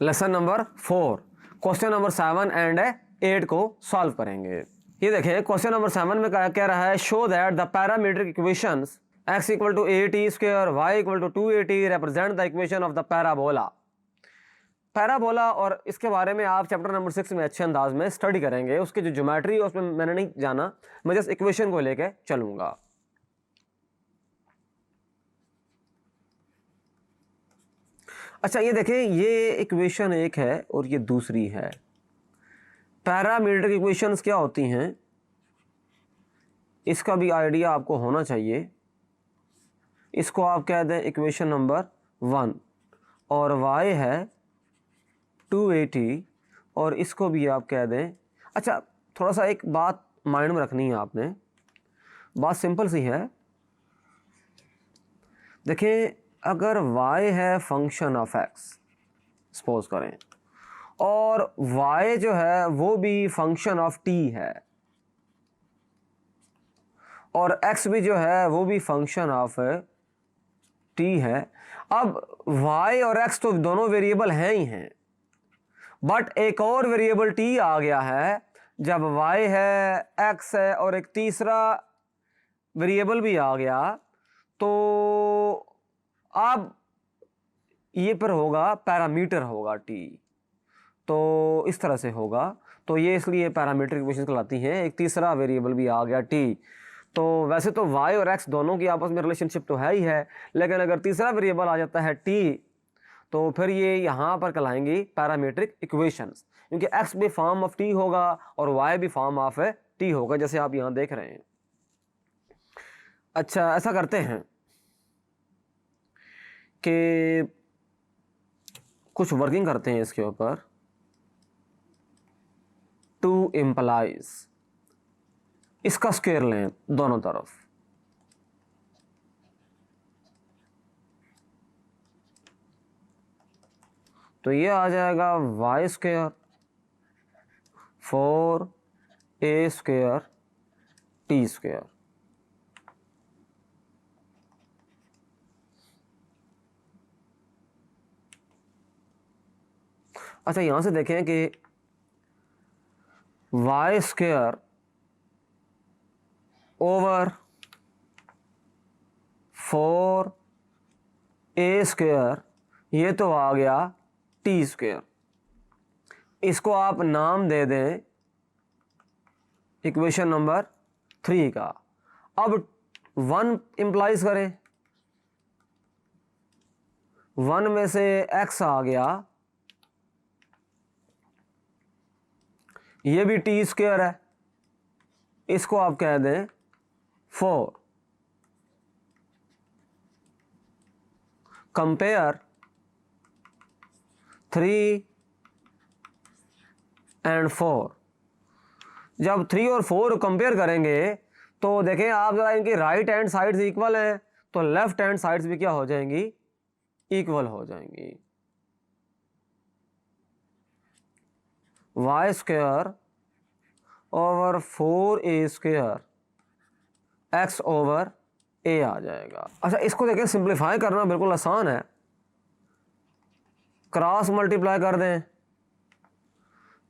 Lesson number 4 question number 7 and 8 को solve करेंगे। ये देखें क्वेश्चन नंबर 7 में कह रहा है show that the parametric equations x equal to a t square y equal to 2at represent the equation of the parabola. Parabola और इसके बारे में आप चैप्टर नंबर 6 में अच्छे अंदाज में स्टडी करेंगे। उसकी जो ज्योमेट्री है उसमें मैंने नहीं जाना, मैं जस्ट इक्वेशन को लेके चलूंगा। अच्छा ये देखें, ये इक्वेशन एक है और ये दूसरी है। पैरामीट्रिक इक्वेशंस क्या होती हैं इसका भी आइडिया आपको होना चाहिए। इसको आप कह दें इक्वेशन नंबर 1 और y है 2at और इसको भी आप कह दें। अच्छा थोड़ा सा एक बात माइंड में रखनी है आपने, बात सिंपल सी है। देखें अगर y है फंक्शन ऑफ x सपोज करें और y जो है वो भी फंक्शन ऑफ t है और x भी जो है वो भी फंक्शन ऑफ t है। अब y और x तो दोनों वेरिएबल हैं ही हैं, बट एक और वेरिएबल t आ गया है। जब y है x है और एक तीसरा वेरिएबल भी आ गया तो अब ये पर होगा पैरामीटर होगा t, तो इस तरह से होगा। तो ये इसलिए पैरामीट्रिक इक्वेशन कहलाती हैं। एक तीसरा वेरिएबल भी आ गया t, तो वैसे तो y और x दोनों की आपस में रिलेशनशिप तो है ही है, लेकिन अगर तीसरा वेरिएबल आ जाता है t तो फिर ये यहाँ पर कहलाएंगी पैरामीट्रिक इक्वेशंस, क्योंकि x भी फॉर्म ऑफ t होगा और y भी फॉर्म ऑफ t होगा, जैसे आप यहाँ देख रहे हैं। अच्छा ऐसा करते हैं कि कुछ वर्किंग करते हैं इसके ऊपर। टू इम्प्लाइज इसका स्क्वायर लें दोनों तरफ, तो ये आ जाएगा y square 4a square t square. अच्छा यहां से देखें कि y square over 4a square ये तो आ गया t स्क्वायर। इसको आप नाम दे दें इक्वेशन नंबर 3 का। अब 1 इंप्लाइज करें, 1 में से x आ गया, ये भी t स्क्वायर है, इसको आप कह दें 4। Compare 3 and 4। जब 3 और 4 कंपेयर करेंगे तो देखें आप जरा, इनकी राइट हैंड साइड्स इक्वल हैं तो लेफ्ट हैंड साइड्स भी क्या हो जाएंगी, इक्वल हो जाएंगी। y square over 4a square x over a आ जाएगा। अच्छा इसको देखें, सिंप्लीफाई करना बिल्कुल आसान है। क्रॉस मल्टीप्लाई कर दें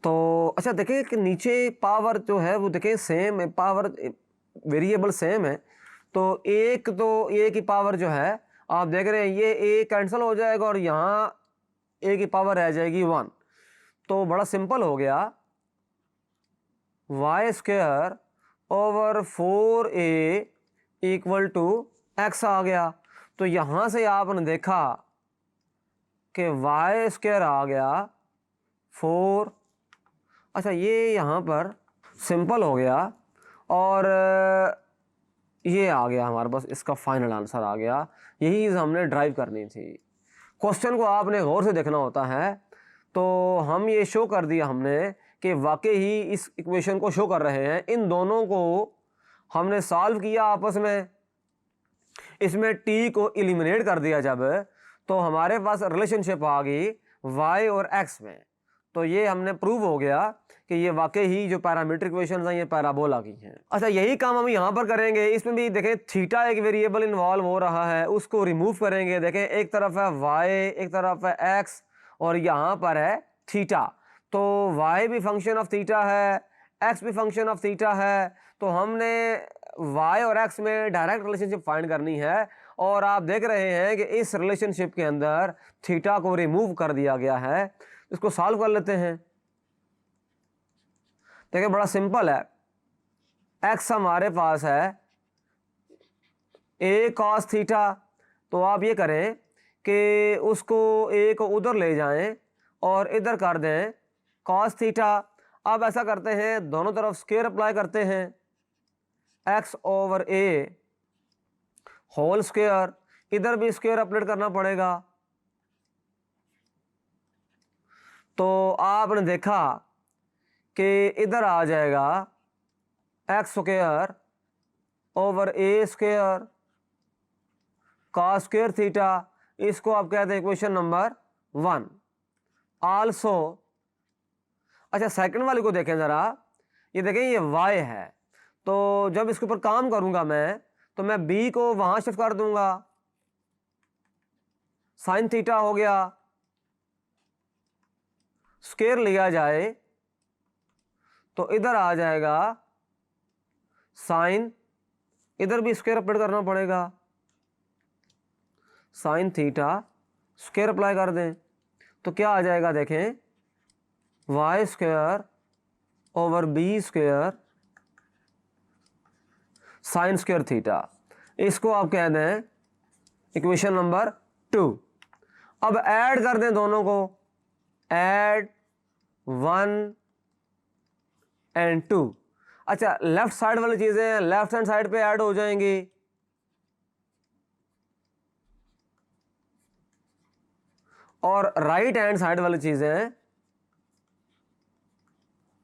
तो अच्छा देखें कि नीचे पावर जो है वो देखें सेम है, पावर वेरिएबल सेम है, तो एक तो a की पावर जो है आप देख रहे हैं ये a कैंसिल हो जाएगा और यहाँ a की पावर रह जाएगी 1। तो बड़ा सिंपल हो गया, y square over 4a equal to x आ गया। तो यहाँ से आपने देखा कि y स्क्वायर आ गया 4। अच्छा ये यहाँ पर सिंपल हो गया और ये आ गया हमारे पास, इसका फाइनल आंसर आ गया। यही चीज़ हमने ड्राइव करनी थी। क्वेश्चन को आपने गौर से देखना होता है। तो हम ये शो कर दिया हमने कि वाकई ही इस इक्वेशन को शो कर रहे हैं। इन दोनों को हमने सॉल्व किया आपस में, इसमें t को एलिमिनेट कर दिया जब, तो हमारे पास रिलेशनशिप आ गई y और x में। तो ये हमने प्रूव हो गया कि ये वाकई ही जो पैरामीट्रिक इक्वेशंस हैं ये पैराबोला की हैं। अच्छा यही काम हम यहाँ पर करेंगे। इसमें भी देखें थीटा एक वेरिएबल इन्वॉल्व हो रहा है, उसको रिमूव करेंगे। देखें एक तरफ है y, एक तरफ है x और यहाँ पर है थीटा। तो y भी फंक्शन ऑफ थीटा है, x भी फंक्शन ऑफ थीटा है। तो हमने y और x में डायरेक्ट रिलेशनशिप फाइंड करनी है, और आप देख रहे हैं कि इस रिलेशनशिप के अंदर थीटा को रिमूव कर दिया गया है। इसको सॉल्व कर लेते हैं। देखिए बड़ा सिंपल है। x हमारे पास है a cos थीटा, तो आप ये करें कि उसको a को उधर ले जाएं और इधर कर दें cos थीटा। अब ऐसा करते हैं, दोनों तरफ स्क्वायर अप्लाई करते हैं, x over a whole square, इधर भी स्क्वायर अप्लाई करना पड़ेगा। तो आपने देखा कि इधर आ जाएगा x square over a square cos square theta. इसको आप कहते हैं इक्वेशन नंबर 1। आल्सो, अच्छा सेकंड वाले को देखें ज़रा, ये देखें ये y है, तो जब इसके ऊपर काम करूंगा मैं, तो मैं b को वहां शिफ्ट कर दूंगा, साइन थीटा हो गया, स्क्वायर लिया जाए तो इधर आ जाएगा साइन, इधर भी स्क्वायर अप्लाई करना पड़ेगा, साइन थीटा स्क्वायर अप्लाई कर दें तो क्या आ जाएगा, देखें y square over b square sine square theta. इसको आप कह दें इक्वेशन नंबर 2। अब ऐड कर दें दोनों को, ऐड 1 एंड 2। अच्छा लेफ्ट साइड वाली चीजें लेफ्ट हैंड साइड पे ऐड हो जाएंगी, और राइट हैंड साइड वाली चीजें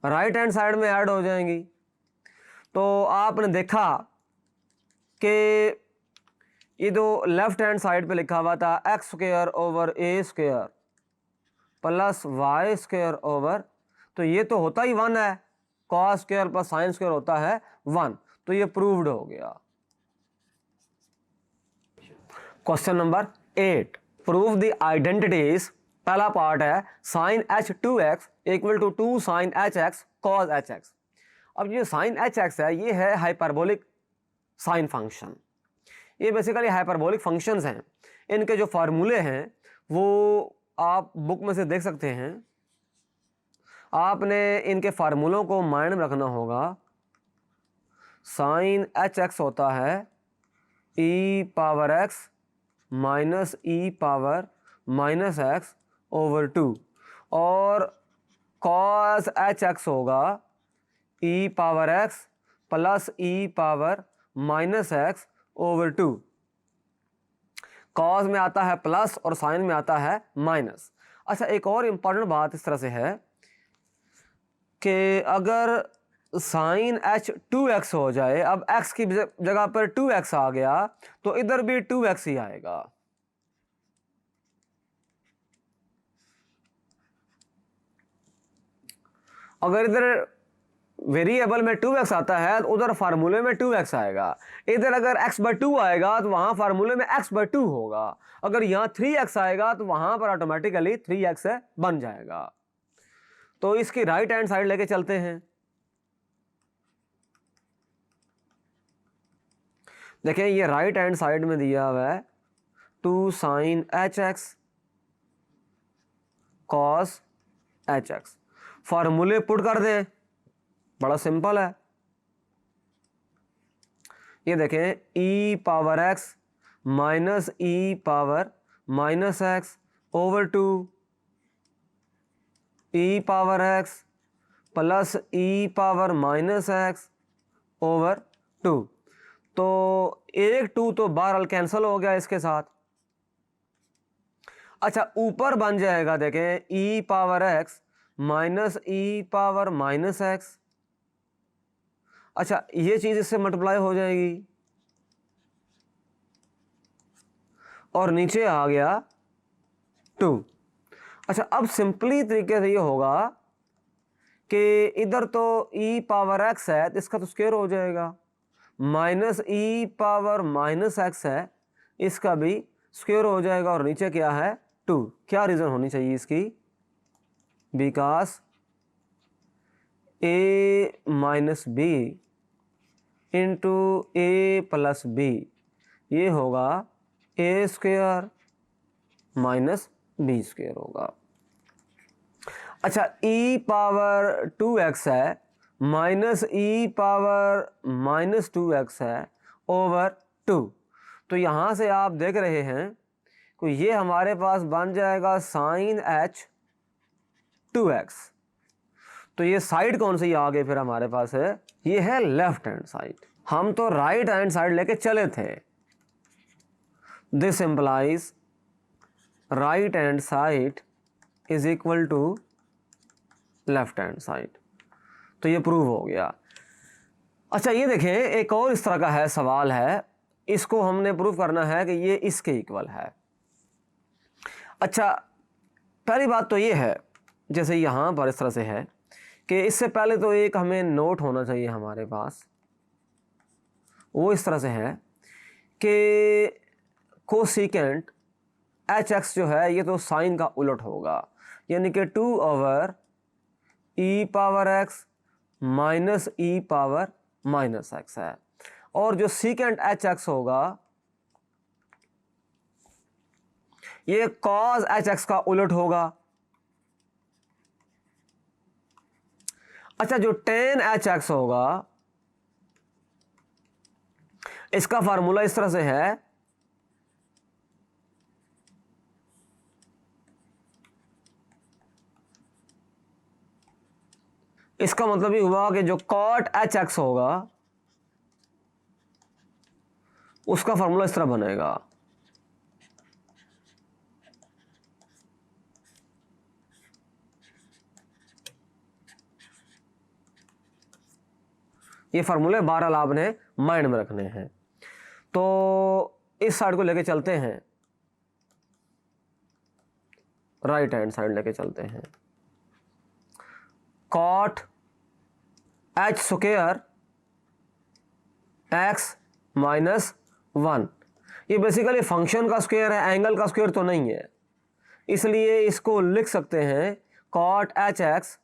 राइट हैंड साइड में ऐड हो जाएंगी। तो आपने देखा कि ये जो लेफ्ट हैंड साइड पे लिखा हुआ था x square over a square plus y square over, तो ये तो होता ही 1 है, cos square plus sine square होता है 1, तो ये प्रूव्ड हो गया। Question number 8, prove the identities. पहला पार्ट है sine h2x equal to 2 sine hx cos hx। अब ये साइन hx है, ये है हाइपरबोलिक साइन फंक्शन। ये बेसिकली हाइपरबोलिक फंक्शंस हैं। इनके जो फार्मूले हैं वो आप बुक में से देख सकते हैं। आपने इनके फार्मूलों को माइंड में रखना होगा। साइन hx होता है e power x minus e power minus x over 2, और cos hx होगा e power x plus e power minus x over 2। cos में आता है प्लस और साइन में आता है माइनस। अच्छा एक और इम्पॉर्टेंट बात इस तरह से है कि अगर साइन h2x हो जाए, अब x की जगह पर 2x आ गया तो इधर भी 2x ही आएगा। अगर इधर वेरिएबल में 2x आता है तो उधर फार्मूले में 2x आएगा। इधर अगर x/2 आएगा तो वहां फार्मूले में x/2 होगा। अगर यहां 3x आएगा तो वहां पर ऑटोमेटिकली 3x बन जाएगा। तो इसकी राइट हैंड साइड लेके चलते हैं। देखें ये राइट हैंड साइड में दिया हुआ है 2 साइन hx cos hx। फार्मूले पुट कर दें, बड़ा सिंपल है। ये देखें e power x minus e power minus x over 2, e power x plus e power minus x over 2। तो एक 2 तो बहरहाल कैंसिल हो गया इसके साथ। अच्छा ऊपर बन जाएगा, देखें e power x minus e power minus x. अच्छा ये चीज इससे मल्टीप्लाई हो जाएगी और नीचे आ गया 2। अच्छा अब सिंपली तरीके से ये होगा कि इधर तो e पावर x है तो इसका तो स्क्वायर हो जाएगा, minus e power minus x है इसका भी स्क्वायर हो जाएगा, और नीचे क्या है 2। क्या रीज़न होनी चाहिए इसकी? Because a minus b into a plus b, ये होगा a square minus b square होगा। अच्छा, e पावर 2x है minus e power minus 2x है ओवर 2। तो यहाँ से आप देख रहे हैं कि ये हमारे पास बन जाएगा साइन h 2x। तो ये साइड कौन सी आ गई फिर हमारे पास है? ये है लेफ्ट हैंड साइड। हम तो राइट हैंड साइड लेके चले थे। This implies right hand side is equal to left hand side. तो ये प्रूव हो गया। अच्छा, ये देखें, एक और इस तरह का है सवाल है, इसको हमने प्रूव करना है कि ये इसके इक्वल है। अच्छा, पहली बात तो ये है, जैसे यहाँ पर इस तरह से है कि इससे पहले तो एक हमें नोट होना चाहिए हमारे पास, वो इस तरह से है कि कोसिकेंट एच एक्स जो है ये तो साइन का उलट होगा, यानी कि 2 over e power x minus e power minus x है। और जो सीकेंट एच एक्स होगा ये कॉस एच एक्स का उलट होगा। अच्छा, जो टेन एच एक्स होगा इसका फार्मूला इस तरह से है, इसका मतलब ये हुआ कि जो कॉट एच एक्स होगा उसका फार्मूला इस तरह बनेगा। ये फार्मूले 12 आपने माइंड में रखने हैं। तो इस साइड को लेके चलते हैं, राइट हैंड साइड लेके चलते हैं। Cot h square x minus 1, ये बेसिकली फंक्शन का स्क्वायर है, एंगल का स्क्वायर तो नहीं है, इसलिए इसको लिख सकते हैं cot h x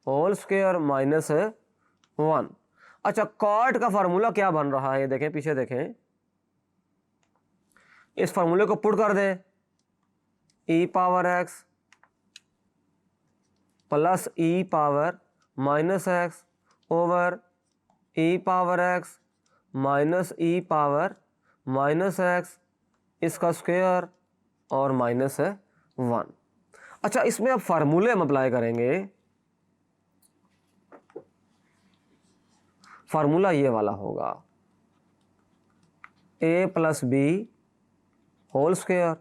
whole square minus 1। अच्छा, कॉट का फार्मूला क्या बन रहा है ये देखें, पीछे देखें, इस फार्मूले को पुट कर दें, ई power x plus e power minus x over e power x minus e power minus x, इसका स्क्वायर और माइनस 1। अच्छा, इसमें अब फार्मूले हम अप्लाई करेंगे। फार्मूला ये वाला होगा, a plus b whole square,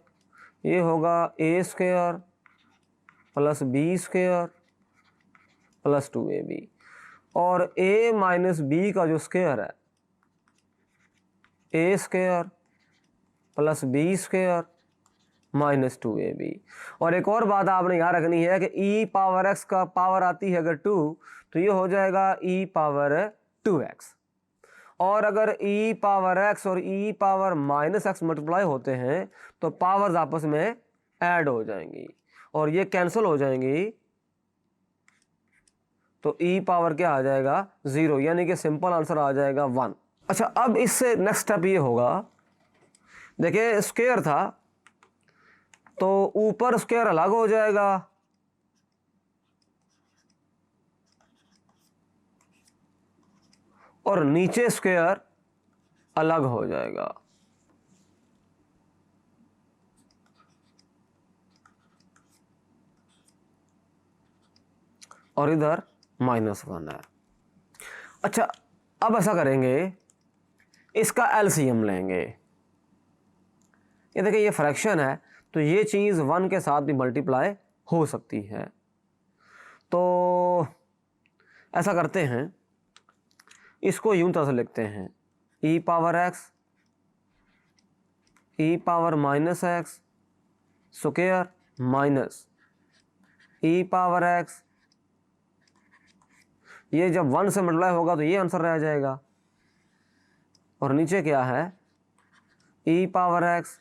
ये होगा a square plus b square plus 2ab, और a माइनस बी का जो स्क्वायर है a square plus b square minus 2ab। और एक और बात आपने यहाँ रखनी है कि e पावर x का पावर आती है अगर 2 तो ये हो जाएगा e पावर 2x, और अगर e पावर x और e power minus x multiply होते हैं तो पावर्स आपस में ऐड हो जाएंगी और ये कैंसिल हो जाएंगी, तो e पावर क्या आ जाएगा 0, यानी कि सिंपल आंसर आ जाएगा 1। अच्छा, अब इससे नेक्स्ट स्टेप ये होगा, देखिए स्क्वायर था तो ऊपर स्क्वायर अलग हो जाएगा और नीचे स्क्वायर अलग हो जाएगा, और इधर -1 है। अच्छा, अब ऐसा करेंगे, इसका एलसीएम लेंगे। ये देखिए, ये फ्रैक्शन है तो ये चीज़ 1 के साथ भी मल्टीप्लाई हो सकती है। तो ऐसा करते हैं, इसको यूं तरह से लिखते हैं, e power x e power minus x square minus e power x, ये जब 1 से मल्टीप्लाई होगा तो ये आंसर रह जाएगा, और नीचे क्या है e power x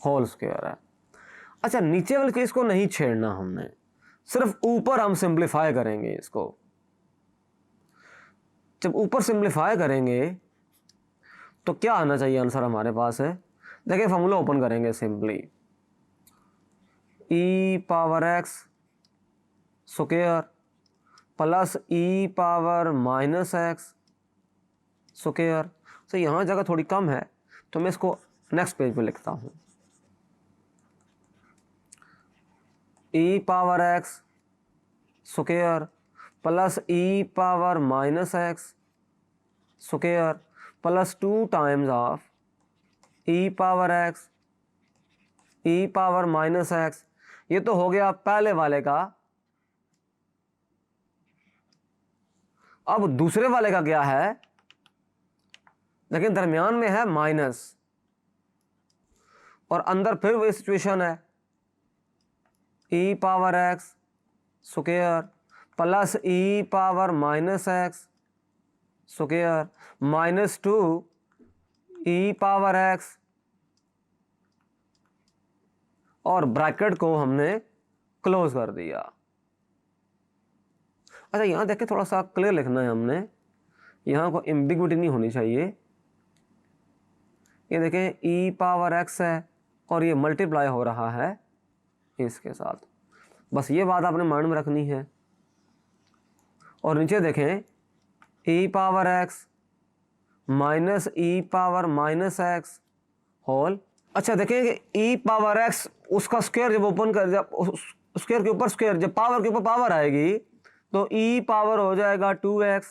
whole square है। अच्छा, नीचे वाले केस को नहीं छेड़ना हमने, सिर्फ ऊपर हम सिंप्लीफाई करेंगे इसको। जब ऊपर सिंप्लीफाई करेंगे तो क्या आना चाहिए आंसर हमारे पास है, देखिए फॉर्मूला ओपन करेंगे सिंपली, ई power x square plus e power minus x square. तो यहाँ जगह थोड़ी कम है तो मैं इसको नेक्स्ट पेज पे लिखता हूँ, e power x square plus e power minus x square plus 2 times of e power x e power minus x. ये तो हो गया पहले वाले का। अब दूसरे वाले का क्या है, लेकिन दरमियान में है माइनस और अंदर फिर वही सिचुएशन है, e power x square plus e power minus x square minus 2 e power x, और ब्रैकेट को हमने क्लोज कर दिया। अच्छा, यहाँ देखें थोड़ा सा क्लियर लिखना है हमने, यहाँ को एम्बिग्विटी नहीं होनी चाहिए। ये देखें ई पावर एक्स है और ये मल्टीप्लाई हो रहा है इसके साथ, बस ये बात आपने माइंड में रखनी है। और नीचे देखें ई power x minus e power minus x whole. अच्छा देखें कि ई पावर एक्स उसका स्क्वायर जब ओपन कर, जब स्क्वायर के ऊपर स्क्वायर, जब पावर के ऊपर पावर आएगी तो ई पावर हो जाएगा 2x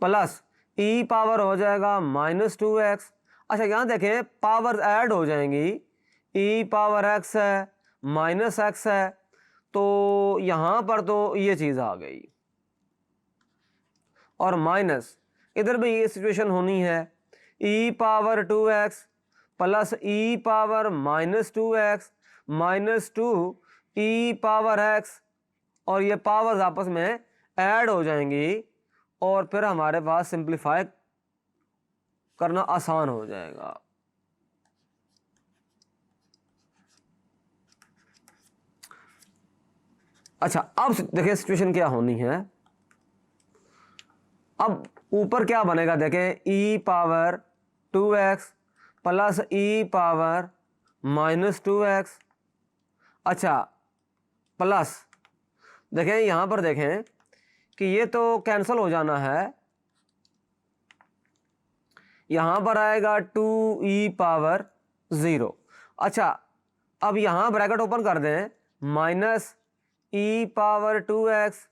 प्लस ई पावर हो जाएगा माइनस 2x। अच्छा, यहाँ देखें पावर ऐड हो जाएंगी, ई पावर x है माइनस x है, तो यहाँ पर तो ये चीज़ आ गई, और माइनस इधर भी ये सिचुएशन होनी है, e power 2x plus e power minus 2x minus 2 e power x, और ये पावर्स आपस में ऐड हो जाएंगी और फिर हमारे पास सिंप्लीफाई करना आसान हो जाएगा। अच्छा, अब देखिए सिचुएशन क्या होनी है। अब ऊपर क्या बनेगा, देखें ई power 2x plus e power minus 2x। अच्छा, प्लस देखें यहां पर देखें कि ये तो कैंसिल हो जाना है, यहां पर आएगा 2e पावर 0। अच्छा, अब यहां ब्रैकेट ओपन कर दें, माइनस ई पावर 2x,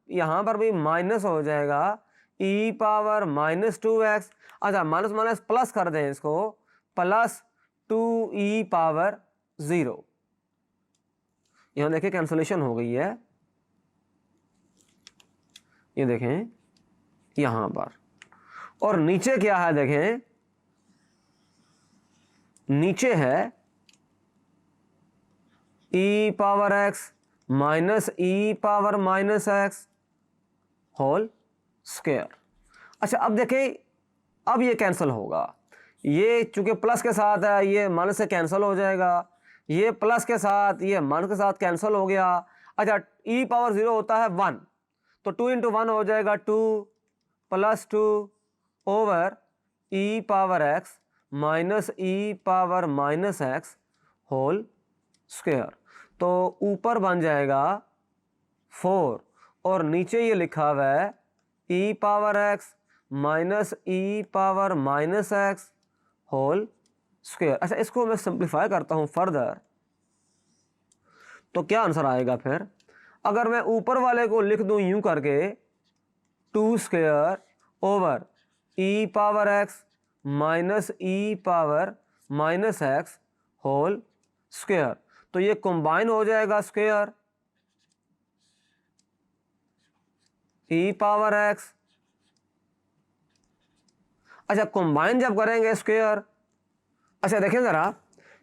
यहां पर भी माइनस हो जाएगा ई पावर माइनस 2x। अच्छा, माइनस माइनस प्लस कर दें इसको, प्लस 2e पावर 0। यहां देखिए कैंसलेशन हो गई है, ये देखें यहां पर। और नीचे क्या है, देखें नीचे है e power x minus e power minus x whole square. अच्छा, अब देखें, अब ये कैंसिल होगा, ये चूंकि प्लस के साथ है ये माइनस से कैंसिल हो जाएगा, ये प्लस के साथ ये माइनस के साथ कैंसिल हो गया। अच्छा, ई पावर 0 होता है 1, तो 2 × 1 हो जाएगा 2 plus 2 over e power x minus e power minus x whole square. तो ऊपर बन जाएगा 4 और नीचे ये लिखा हुआ है e power x minus e power minus x whole square. अच्छा, इसको मैं सिंप्लीफाई करता हूं फर्दर, तो क्या आंसर आएगा फिर, अगर मैं ऊपर वाले को लिख दूं यूं करके 2 square over e power x minus e power minus x whole square, तो ये कंबाइन हो जाएगा स्क्वायर ई पावर एक्स। अच्छा, कंबाइन जब करेंगे स्क्वायर, अच्छा देखें जरा,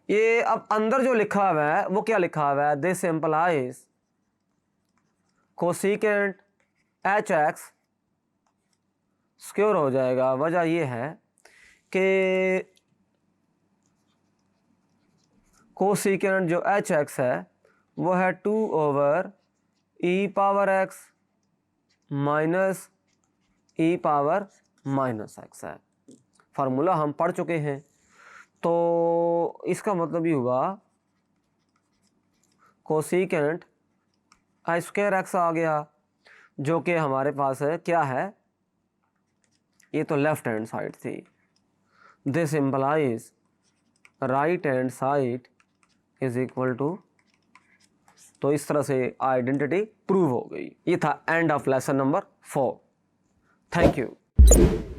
ये अब अंदर जो लिखा हुआ है वो क्या लिखा हुआ है, this implies cosecant H x square हो जाएगा। वजह ये है कि कोसिकेंट जो एच एक्स है वो है 2/e⁻x माइनस e⁻−x है। फार्मूला हम पढ़ चुके हैं, तो इसका मतलब ये हुआ कोसिकेंट i²x आ गया, जो कि हमारे पास है क्या है, ये तो लेफ्ट हैंड साइड थी। This implies right hand side is equal to, तो इस तरह से आइडेंटिटी प्रूव हो गई। ये था end of lesson number 4। Thank you.